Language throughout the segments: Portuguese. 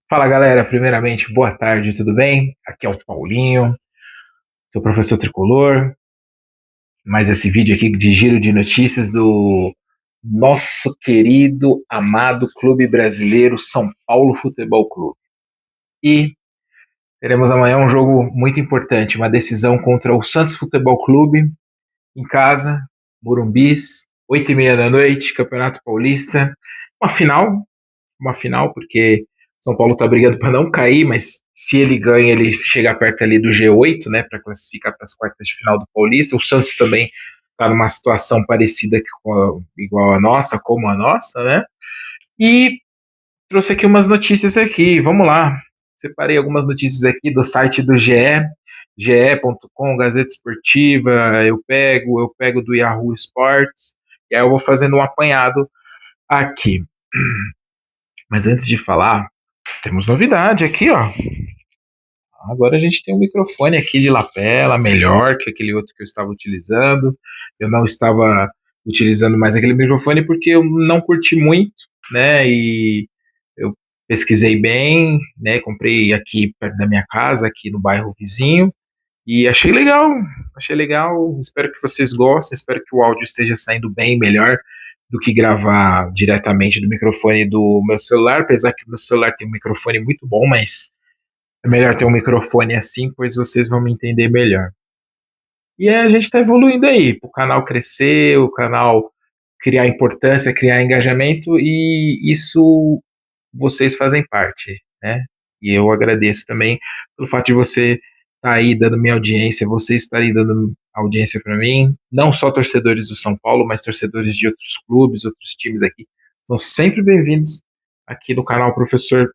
Fala galera, primeiramente, boa tarde, tudo bem? Aqui é o Paulinho, seu professor tricolor. Mais esse vídeo aqui de giro de notícias do nosso querido, amado clube brasileiro, São Paulo Futebol Clube. E teremos amanhã um jogo muito importante, uma decisão contra o Santos Futebol Clube, em casa, Morumbis, 8h30 da noite, Campeonato Paulista. Uma final, uma final, porque São Paulo está brigando para não cair, mas se ele ganha, ele chega perto ali do G8, né, para classificar para as quartas de final do Paulista. O Santos também está numa situação parecida igual a nossa, como a nossa, né? E trouxe aqui umas notícias aqui. Vamos lá. Separei algumas notícias aqui do site do GE, ge.com, Gazeta Esportiva, eu pego do Yahoo Sports, e aí eu vou fazendo um apanhado aqui. Mas antes de falar, temos novidade aqui, ó. Agora a gente tem um microfone aqui de lapela, melhor que aquele outro que eu estava utilizando. Eu não estava utilizando mais aquele microfone porque eu não curti muito, né? E eu pesquisei bem, né? Comprei aqui perto da minha casa, aqui no bairro vizinho, e achei legal. Achei legal. Espero que vocês gostem. Espero que o áudio esteja saindo bem, melhor do que gravar diretamente do microfone do meu celular, apesar que o meu celular tem um microfone muito bom, mas é melhor ter um microfone assim, pois vocês vão me entender melhor. E a gente está evoluindo aí, o canal crescer, o canal criar importância, criar engajamento, e isso vocês fazem parte, né? E eu agradeço também pelo fato de você estar aí dando minha audiência, você estar aí dando audiência para mim, não só torcedores do São Paulo, mas torcedores de outros clubes, outros times aqui, são sempre bem-vindos aqui no canal Professor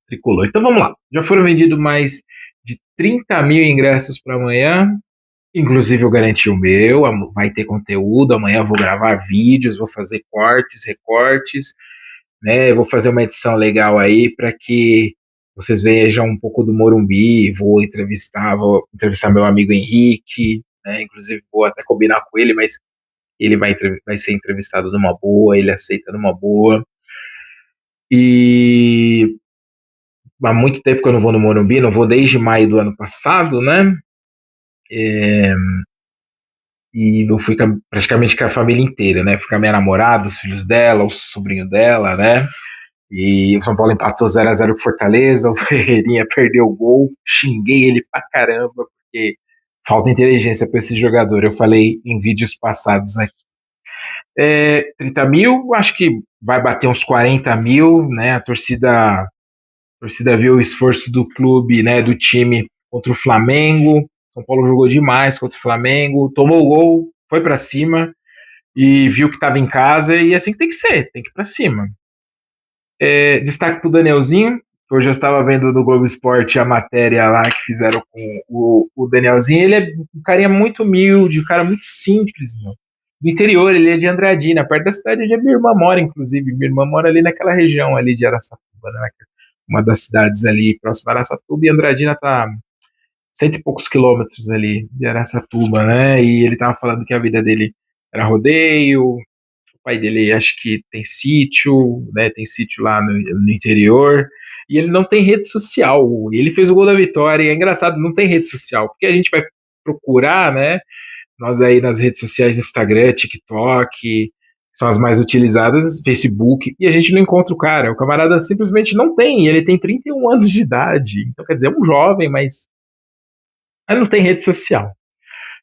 Tricolor. Então vamos lá. Já foram vendidos mais de 30 mil ingressos para amanhã. Inclusive eu garanti o meu. Vai ter conteúdo. Amanhã eu vou gravar vídeos, vou fazer cortes, recortes, né? Eu vou fazer uma edição legal aí para que vocês vejam um pouco do Morumbi. Vou entrevistar meu amigo Henrique, né? Inclusive vou até combinar com ele, mas ele vai ser entrevistado numa boa, ele aceita numa boa. E há muito tempo que eu não vou no Morumbi, não vou desde maio do ano passado, né? É, e eu fui praticamente com a família inteira, né? Fui com a minha namorada, os filhos dela, o sobrinho dela, né? E o São Paulo empatou 0x0 com Fortaleza, o Ferreirinha perdeu o gol, xinguei ele pra caramba, porque falta inteligência para esse jogador. Eu falei em vídeos passados aqui. 30 mil, acho que vai bater uns 40 mil, né? A torcida viu o esforço do clube, né, do time contra o Flamengo. São Paulo jogou demais contra o Flamengo, tomou o gol, foi para cima e viu que estava em casa, e é assim que tem que ser, tem que ir para cima. Destaque para o Danielzinho, que hoje eu estava vendo no Globo Esporte a matéria lá que fizeram com o Danielzinho. Ele é um carinha muito humilde, um cara muito simples, meu. Do interior, ele é de Andradina, perto da cidade onde a minha irmã mora, inclusive. Minha irmã mora ali naquela região ali de Araçatuba, né? Uma das cidades ali próxima a Araçatuba, e Andradina tá cento e poucos quilômetros ali de Araçatuba, né? E ele tava falando que a vida dele era rodeio, o pai dele acho que tem sítio, né? Tem sítio lá no interior, e ele não tem rede social. E ele fez o gol da vitória, e é engraçado, não tem rede social, porque a gente vai procurar, né? Nós aí nas redes sociais, Instagram, TikTok, são as mais utilizadas, Facebook, e a gente não encontra o cara. O camarada simplesmente não tem, e ele tem 31 anos de idade. Então, quer dizer, é um jovem, mas não tem rede social.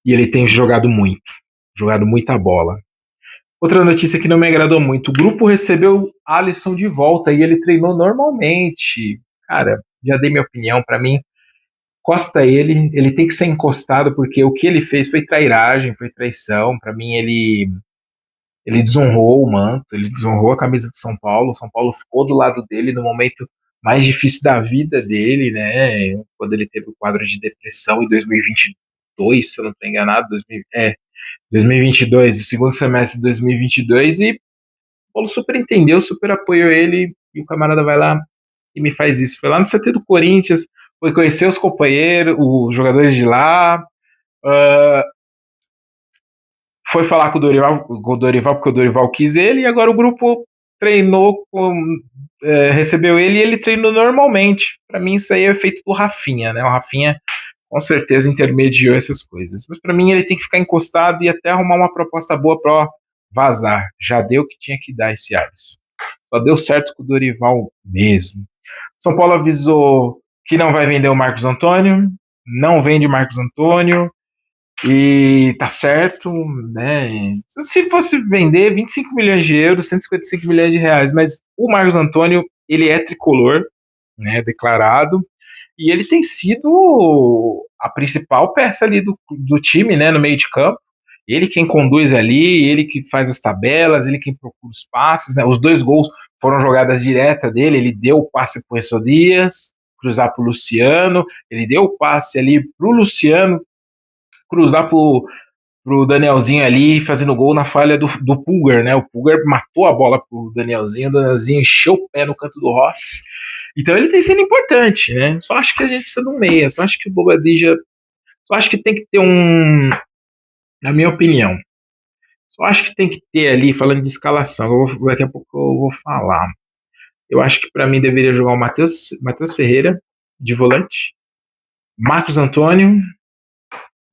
E ele tem jogado muita bola. Outra notícia que não me agradou muito: o grupo recebeu Alisson de volta e ele treinou normalmente. Cara, já dei minha opinião, para mim, encosta ele tem que ser encostado, porque o que ele fez foi trairagem, foi traição. Para mim, ele desonrou o manto, ele desonrou a camisa de São Paulo. O São Paulo ficou do lado dele no momento mais difícil da vida dele, né? Quando ele teve o quadro de depressão em 2022, se eu não estou enganado, 2022, o segundo semestre de 2022, e o Paulo super entendeu, super apoiou ele, e o camarada vai lá e me faz isso. Foi lá no CT do Corinthians, foi conhecer os companheiros, os jogadores de lá, uh, foi falar com o Dorival, porque o Dorival quis ele, e agora o grupo treinou com, recebeu ele e ele treinou normalmente. Para mim, isso aí é efeito do Rafinha, né? O Rafinha com certeza intermediou essas coisas. Mas para mim, ele tem que ficar encostado e até arrumar uma proposta boa para vazar. Já deu o que tinha que dar esse Alisson. Só deu certo com o Dorival mesmo. São Paulo avisou que não vai vender o Marcos Antônio, não vende Marcos Antônio, e tá certo, né? Se fosse vender 25 milhões de euros, 155 milhões de reais, mas o Marcos Antônio, ele é tricolor, né, declarado, e ele tem sido a principal peça ali do time, né, no meio de campo. Ele quem conduz ali, ele que faz as tabelas, ele quem procura os passes, né? Os 2 gols foram jogadas diretas dele, ele deu o passe pro Esso Dias, cruzar pro Luciano, ele deu o passe ali pro Luciano, cruzar pro Danielzinho ali, fazendo gol na falha do Pulgar, né? O Pulgar matou a bola pro Danielzinho, o Danielzinho encheu o pé no canto do Rossi. Então ele tem sido importante, né? Só acho que a gente precisa de um meia, só acho que o Bobadilla, só acho que tem que ter na minha opinião, só acho que tem que ter ali, falando de escalação, daqui a pouco eu vou falar. Eu acho que para mim deveria jogar o Matheus Ferreira de volante, Marcos Antônio,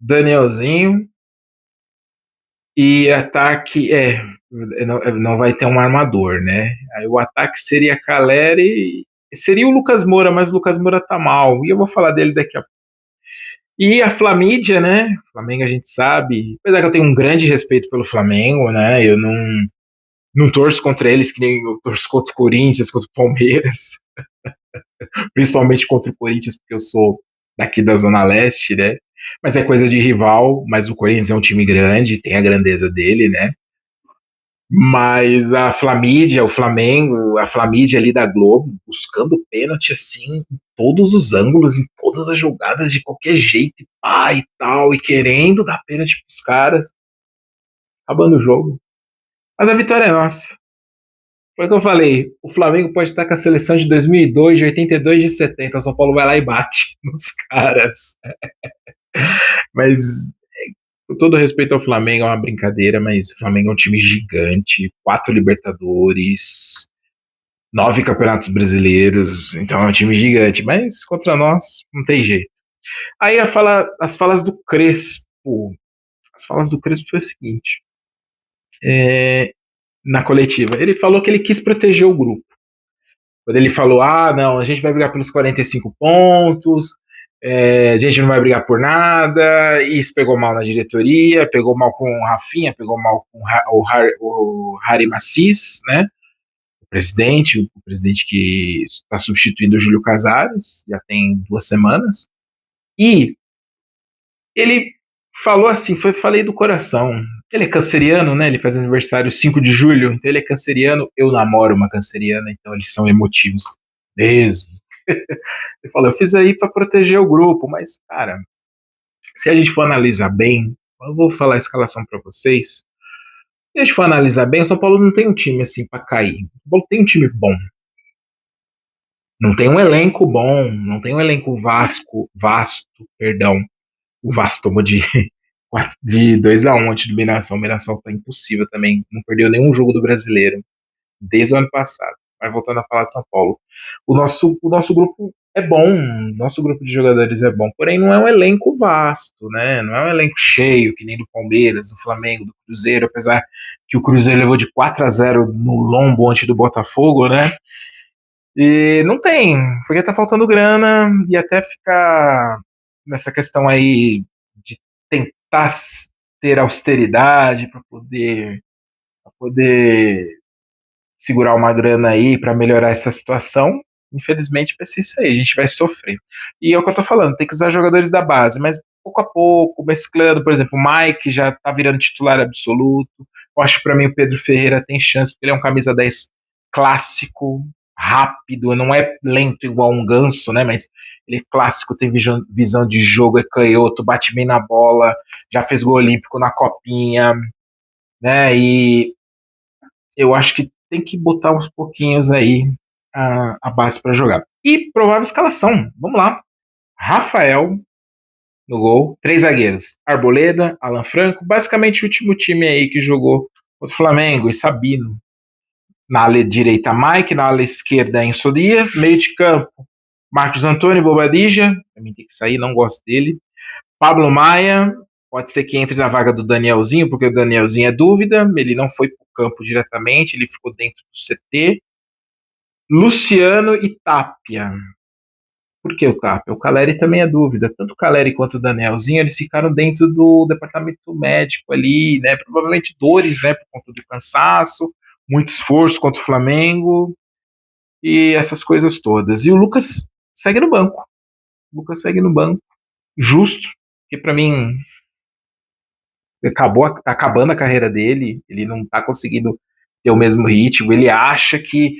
Danielzinho e ataque. Não vai ter um armador, né? Aí o ataque seria Caleri, seria o Lucas Moura, mas o Lucas Moura tá mal. E eu vou falar dele daqui a pouco. E a Flamídia, né? O Flamengo a gente sabe. Apesar que eu tenho um grande respeito pelo Flamengo, né? Eu não torço contra eles que nem eu torço contra o Corinthians, contra o Palmeiras. Principalmente contra o Corinthians, porque eu sou daqui da Zona Leste, né? Mas é coisa de rival, mas o Corinthians é um time grande, tem a grandeza dele, né? Mas a Flamídia, o Flamengo, a Flamídia ali da Globo, buscando pênalti assim, em todos os ângulos, em todas as jogadas, de qualquer jeito, e pá, e tal, e querendo dar pênalti pros caras, acabando o jogo. Mas a vitória é nossa. Foi o que eu falei, o Flamengo pode estar com a seleção de 2002, de 82, de 70, o São Paulo vai lá e bate nos caras. Mas com todo respeito ao Flamengo, é uma brincadeira, mas o Flamengo é um time gigante, 4 Libertadores, 9 campeonatos brasileiros, então é um time gigante, mas contra nós não tem jeito. Aí as falas do Crespo. As falas do Crespo foi o seguinte: na coletiva, ele falou que ele quis proteger o grupo. Quando ele falou, não, a gente vai brigar pelos 45 pontos, a gente não vai brigar por nada, e isso pegou mal na diretoria, pegou mal com o Rafinha, pegou mal com o Harry Macis, né? O presidente que está substituindo o Júlio Casares, já tem 2 semanas, e ele falou assim, falei do coração. Ele é canceriano, né? Ele faz aniversário 5 de julho, então ele é canceriano. Eu namoro uma canceriana, então eles são emotivos mesmo. Ele falou, eu fiz aí para proteger o grupo, mas, cara, se a gente for analisar bem, eu vou falar a escalação para vocês. Se a gente for analisar bem, o São Paulo não tem um time assim para cair. O São Paulo tem um time bom. Não tem um elenco bom, não tem um elenco vasto, perdão. O Vasco tomou de 2-1 antes do Mirassol. O Mirassol tá impossível também. Não perdeu nenhum jogo do Brasileiro desde o ano passado. Mas voltando a falar de São Paulo. O nosso grupo é bom. Nosso grupo de jogadores é bom. Porém, não é um elenco vasto, né? Não é um elenco cheio, que nem do Palmeiras, do Flamengo, do Cruzeiro. Apesar que o Cruzeiro levou de 4-0 no lombo antes do Botafogo, né? E não tem, porque tá faltando grana e até ficar nessa questão aí de tentar ter austeridade para poder segurar uma grana aí para melhorar essa situação. Infelizmente vai ser isso aí, a gente vai sofrer. E é o que eu tô falando, tem que usar jogadores da base, mas pouco a pouco, mesclando, por exemplo, o Mike já tá virando titular absoluto. Eu acho que para mim o Pedro Ferreira tem chance, porque ele é um camisa 10 clássico, rápido, não é lento igual um ganso, né? Mas ele é clássico, tem visão de jogo, é canhoto, bate bem na bola, já fez gol olímpico na copinha, né? E eu acho que tem que botar uns pouquinhos aí a base para jogar. E provável escalação, vamos lá. Rafael no gol, 3 zagueiros, Arboleda, Alan Franco, basicamente o último time aí que jogou contra o Flamengo, e Sabino Na ala direita, Mike. Na ala esquerda, Enzo Dias. Meio de campo, Marcos Antônio Bobadilla. Também tem que sair, não gosto dele. Pablo Maia. Pode ser que entre na vaga do Danielzinho, porque o Danielzinho é dúvida. Ele não foi para o campo diretamente, ele ficou dentro do CT. Luciano e Tapia. Por que o Tapia? O Caleri também é dúvida. Tanto o Caleri quanto o Danielzinho, eles ficaram dentro do departamento médico ali, né? Provavelmente dores, né? Por conta do cansaço, muito esforço contra o Flamengo e essas coisas todas. E o Lucas segue no banco. O Lucas segue no banco. Justo, que para mim tá acabando a carreira dele, ele não tá conseguindo ter o mesmo ritmo, ele acha que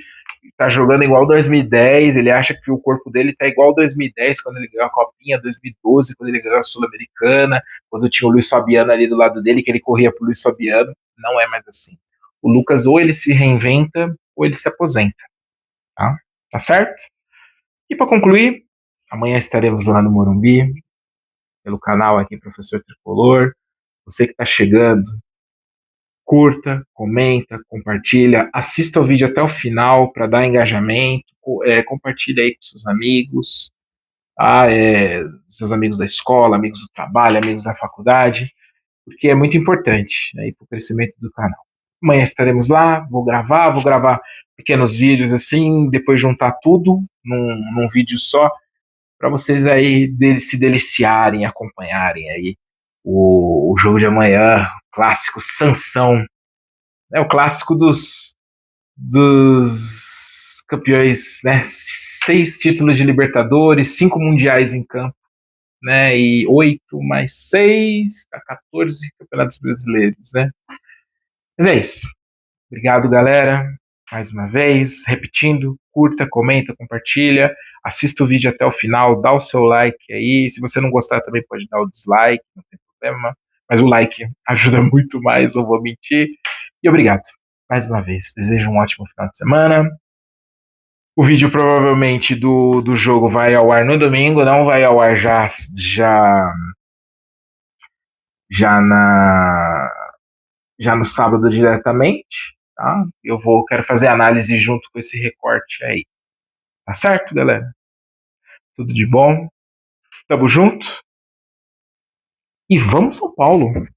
tá jogando igual 2010, ele acha que o corpo dele tá igual 2010, quando ele ganhou a Copinha, 2012, quando ele ganhou a Sul-Americana, quando tinha o Luiz Fabiano ali do lado dele, que ele corria pro Luiz Fabiano, não é mais assim. O Lucas ou ele se reinventa, ou ele se aposenta, tá? Tá certo? E para concluir, amanhã estaremos lá no Morumbi, pelo canal aqui Professor Tricolor. Você que está chegando, curta, comenta, compartilha, assista o vídeo até o final para dar engajamento, compartilha aí com seus amigos, tá? Seus amigos da escola, amigos do trabalho, amigos da faculdade, porque é muito importante, né, para o crescimento do canal. Amanhã estaremos lá, vou gravar pequenos vídeos assim, depois juntar tudo num vídeo só, para vocês aí se deliciarem, acompanharem aí o jogo de amanhã, o clássico Sansão, é o clássico dos campeões, né? 6 títulos de Libertadores, 5 mundiais em campo, né? E 8 mais 6, dá 14 campeonatos brasileiros, né? Mas é isso. Obrigado, galera. Mais uma vez, repetindo, curta, comenta, compartilha, assista o vídeo até o final, dá o seu like aí. Se você não gostar, também pode dar o dislike, não tem problema. Mas o like ajuda muito mais, não vou mentir. E obrigado. Mais uma vez, desejo um ótimo final de semana. O vídeo provavelmente do jogo vai ao ar no domingo, não vai ao ar já já no sábado diretamente, tá? Quero fazer análise junto com esse recorte aí. Tá certo, galera? Tudo de bom? Tamo junto? E vamos São Paulo!